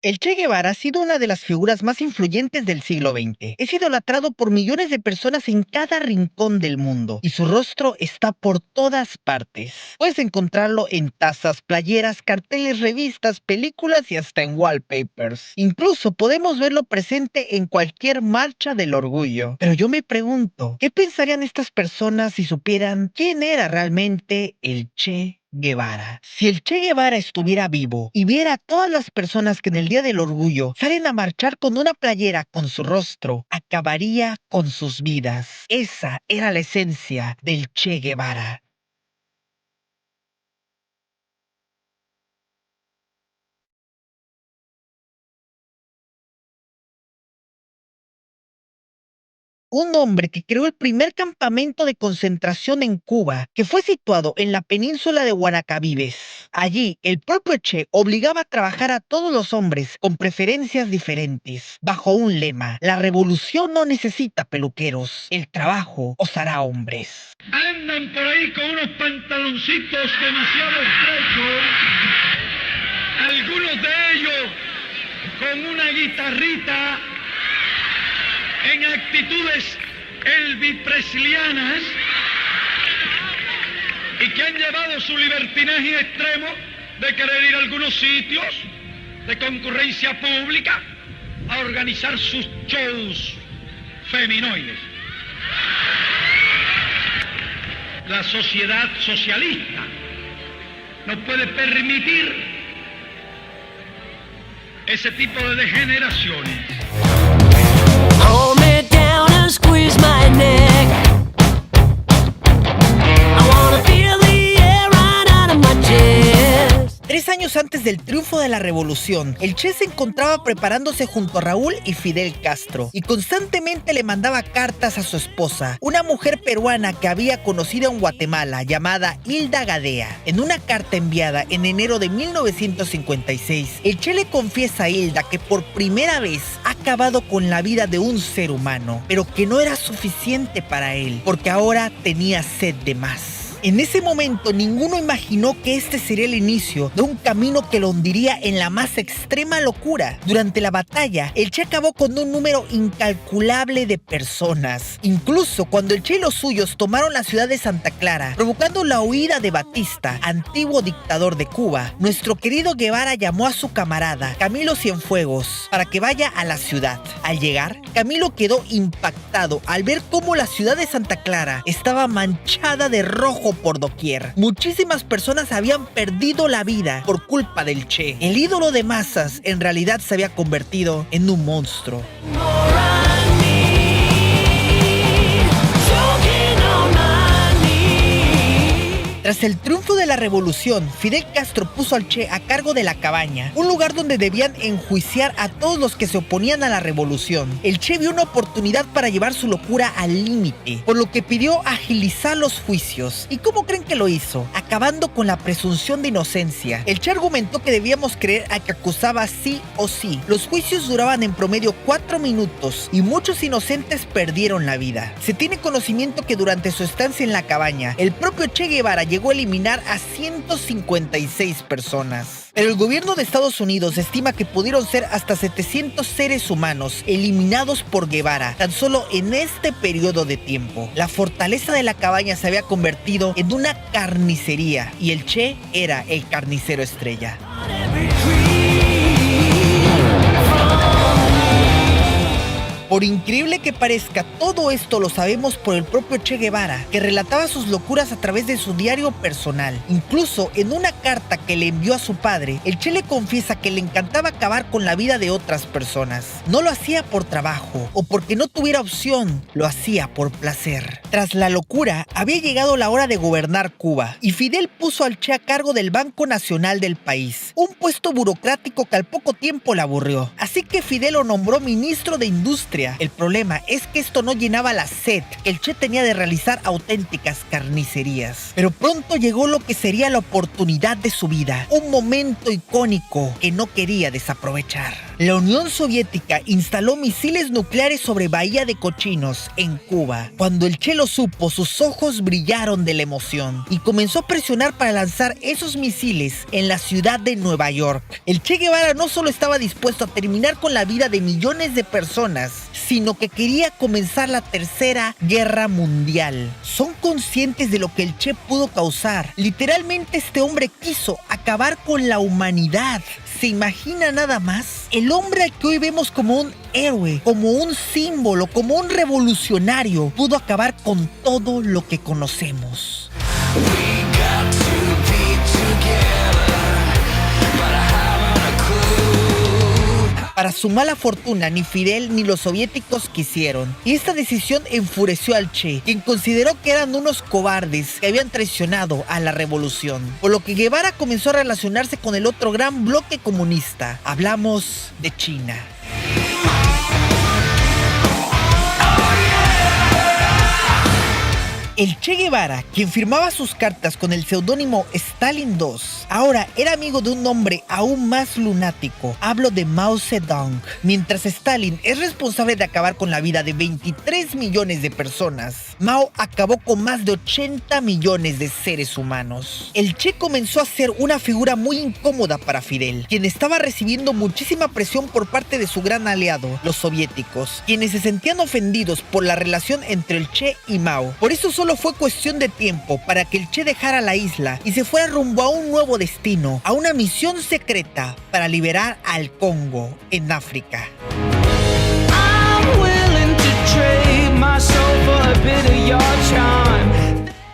El Che Guevara ha sido una de las figuras más influyentes del siglo XX. Es idolatrado por millones de personas en cada rincón del mundo y su rostro está por todas partes. Puedes encontrarlo en tazas, playeras, carteles, revistas, películas y hasta en wallpapers. Incluso podemos verlo presente en cualquier marcha del orgullo. Pero yo me pregunto, ¿qué pensarían estas personas si supieran quién era realmente el Che Guevara? Si el Che Guevara estuviera vivo y viera a todas las personas que en el Día del Orgullo salen a marchar con una playera con su rostro, acabaría con sus vidas. Esa era la esencia del Che Guevara. Un hombre que creó el primer campamento de concentración en Cuba, que fue situado en la península de Guanacabibes. Allí, el propio Che obligaba a trabajar a todos los hombres con preferencias diferentes, bajo un lema: la revolución no necesita peluqueros, el trabajo os hará hombres. Andan por ahí con unos pantaloncitos demasiado estrechos, algunos de ellos con una guitarrita en actitudes elvis-preslianas y que han llevado su libertinaje extremo de querer ir a algunos sitios de concurrencia pública a organizar sus shows feminoides. La sociedad socialista no puede permitir ese tipo de degeneraciones. Hold me down and squeeze my neck. I wanna feel the air right out of my chest. 3 años antes del triunfo de la revolución, el Che se encontraba preparándose junto a Raúl y Fidel Castro y constantemente le mandaba cartas a su esposa, una mujer peruana que había conocido en Guatemala llamada Hilda Gadea. En una carta enviada en enero de 1956, el Che le confiesa a Hilda que por primera vez ha acabado con la vida de un ser humano, pero que no era suficiente para él, porque ahora tenía sed de más. En ese momento ninguno imaginó que este sería el inicio de un camino que lo hundiría en la más extrema locura. Durante la batalla, el Che acabó con un número incalculable de personas. Incluso cuando el Che y los suyos tomaron la ciudad de Santa Clara, provocando la huida de Batista, antiguo dictador de Cuba, nuestro querido Guevara llamó a su camarada Camilo Cienfuegos para que vaya a la ciudad. Al llegar, Camilo quedó impactado al ver cómo la ciudad de Santa Clara estaba manchada de rojo por doquier. Muchísimas personas habían perdido la vida por culpa del Che. El ídolo de masas en realidad se había convertido en un monstruo. Tras el triunfo de la revolución, Fidel Castro puso al Che a cargo de La Cabaña, un lugar donde debían enjuiciar a todos los que se oponían a la revolución. El Che vio una oportunidad para llevar su locura al límite, por lo que pidió agilizar los juicios. ¿Y cómo creen que lo hizo? Acabando con la presunción de inocencia. El Che argumentó que debíamos creer al que acusaba sí o sí. Los juicios duraban en promedio 4 minutos y muchos inocentes perdieron la vida. Se tiene conocimiento que durante su estancia en La Cabaña, el propio Che Guevara llegó a eliminar a 156 personas. Pero el gobierno de Estados Unidos estima que pudieron ser hasta 700 seres humanos eliminados por Guevara tan solo en este periodo de tiempo. La fortaleza de La Cabaña se había convertido en una carnicería y el Che era el carnicero estrella. Por increíble que parezca, todo esto lo sabemos por el propio Che Guevara, que relataba sus locuras a través de su diario personal. Incluso en una carta que le envió a su padre, el Che le confiesa que le encantaba acabar con la vida de otras personas. No lo hacía por trabajo o porque no tuviera opción, lo hacía por placer. Tras la locura, había llegado la hora de gobernar Cuba, y Fidel puso al Che a cargo del Banco Nacional del país, un puesto burocrático que al poco tiempo le aburrió. Así que Fidel lo nombró ministro de Industria. El problema es que esto no llenaba la sed que el Che tenía de realizar auténticas carnicerías. Pero pronto llegó lo que sería la oportunidad de su vida, un momento icónico que no quería desaprovechar. La Unión Soviética instaló misiles nucleares sobre Bahía de Cochinos, en Cuba. Cuando el Che lo supo, sus ojos brillaron de la emoción y comenzó a presionar para lanzar esos misiles en la ciudad de Nueva York. El Che Guevara no solo estaba dispuesto a terminar con la vida de millones de personas, sino que quería comenzar la Tercera Guerra Mundial. ¿Son conscientes de lo que el Che pudo causar? Literalmente este hombre quiso acabar con la humanidad. ¿Se imagina nada más? El hombre al que hoy vemos como un héroe, como un símbolo, como un revolucionario, pudo acabar con todo lo que conocemos. Para su mala fortuna, ni Fidel ni los soviéticos quisieron. Y esta decisión enfureció al Che, quien consideró que eran unos cobardes que habían traicionado a la revolución. Por lo que Guevara comenzó a relacionarse con el otro gran bloque comunista. Hablamos de China. El Che Guevara, quien firmaba sus cartas con el seudónimo Stalin II, ahora era amigo de un hombre aún más lunático. Hablo de Mao Zedong. Mientras Stalin es responsable de acabar con la vida de 23 millones de personas, Mao acabó con más de 80 millones de seres humanos. El Che comenzó a ser una figura muy incómoda para Fidel, quien estaba recibiendo muchísima presión por parte de su gran aliado, los soviéticos, quienes se sentían ofendidos por la relación entre el Che y Mao. Por eso solo fue cuestión de tiempo para que el Che dejara la isla y se fuera rumbo a un nuevo destino, a una misión secreta para liberar al Congo, en África.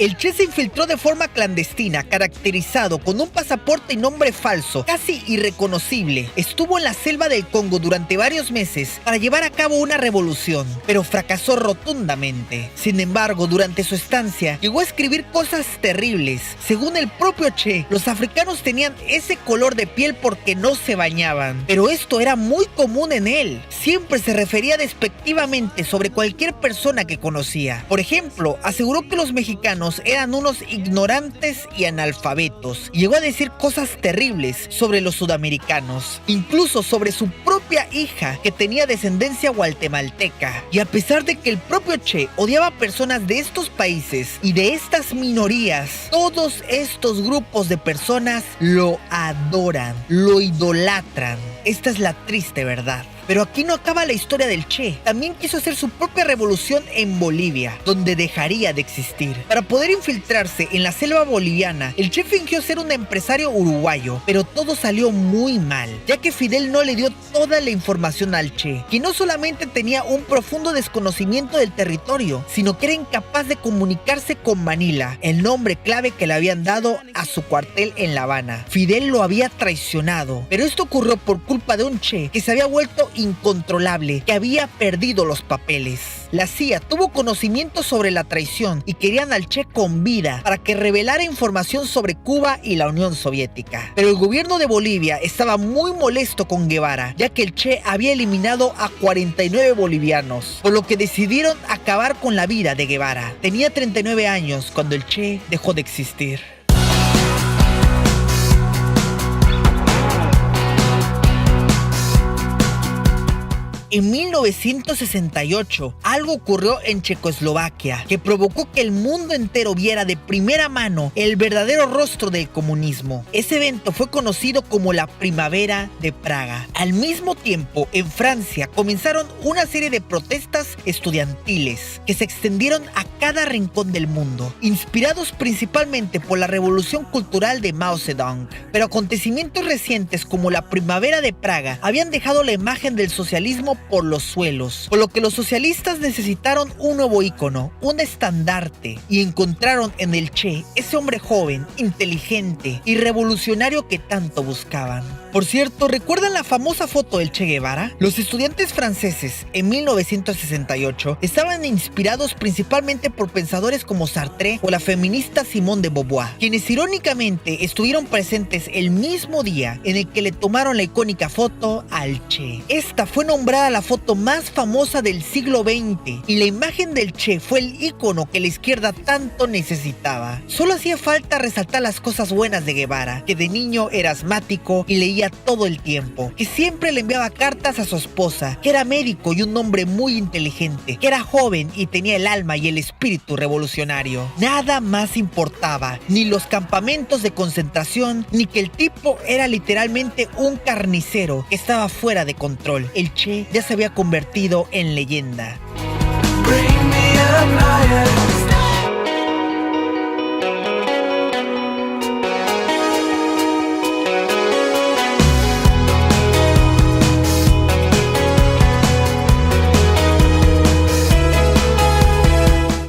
El Che se infiltró de forma clandestina, caracterizado con un pasaporte y nombre falso, casi irreconocible. Estuvo en la selva del Congo durante varios meses para llevar a cabo una revolución, pero fracasó rotundamente. Sin embargo, durante su estancia, llegó a escribir cosas terribles. Según el propio Che, los africanos tenían ese color de piel porque no se bañaban, pero esto era muy común en él. Siempre se refería despectivamente sobre cualquier persona que conocía. Por ejemplo, aseguró que los mexicanos eran unos ignorantes y analfabetos. Llegó a decir cosas terribles sobre los sudamericanos, incluso sobre su propia hija, que tenía descendencia guatemalteca. Y a pesar de que el propio Che odiaba a personas de estos países y de estas minorías, todos estos grupos de personas lo adoran, lo idolatran. Esta es la triste verdad. Pero aquí no acaba la historia del Che. También quiso hacer su propia revolución en Bolivia, donde dejaría de existir. Para poder infiltrarse en la selva boliviana, el Che fingió ser un empresario uruguayo, pero todo salió muy mal, ya que Fidel no le dio toda la información al Che, que no solamente tenía un profundo desconocimiento del territorio, sino que era incapaz de comunicarse con Manila, el nombre clave que le habían dado a su cuartel en La Habana. Fidel lo había traicionado, pero esto ocurrió por culpa de un Che que se había vuelto incontrolable, que había perdido los papeles. La CIA tuvo conocimiento sobre la traición y querían al Che con vida para que revelara información sobre Cuba y la Unión Soviética. Pero el gobierno de Bolivia estaba muy molesto con Guevara, ya que el Che había eliminado a 49 bolivianos, por lo que decidieron acabar con la vida de Guevara. Tenía 39 años cuando el Che dejó de existir. En 1968, algo ocurrió en Checoslovaquia que provocó que el mundo entero viera de primera mano el verdadero rostro del comunismo. Ese evento fue conocido como la Primavera de Praga. Al mismo tiempo, en Francia comenzaron una serie de protestas estudiantiles que se extendieron a cada rincón del mundo, inspirados principalmente por la revolución cultural de Mao Zedong. Pero acontecimientos recientes como la Primavera de Praga habían dejado la imagen del socialismo por los suelos, por lo que los socialistas necesitaron un nuevo ícono, un estandarte, y encontraron en el Che ese hombre joven, inteligente y revolucionario que tanto buscaban. Por cierto, ¿recuerdan la famosa foto del Che Guevara? Los estudiantes franceses en 1968 estaban inspirados principalmente por pensadores como Sartre o la feminista Simone de Beauvoir, quienes irónicamente estuvieron presentes el mismo día en el que le tomaron la icónica foto al Che. Esta fue nombrada portada la foto más famosa del siglo XX y la imagen del Che fue el ícono que la izquierda tanto necesitaba. Solo hacía falta resaltar las cosas buenas de Guevara, que de niño era asmático y leía todo el tiempo, que siempre le enviaba cartas a su esposa, que era médico y un hombre muy inteligente, que era joven y tenía el alma y el espíritu revolucionario. Nada más importaba, ni los campamentos de concentración, ni que el tipo era literalmente un carnicero que estaba fuera de control. El Che ya se había convertido en leyenda. Bring me up higher.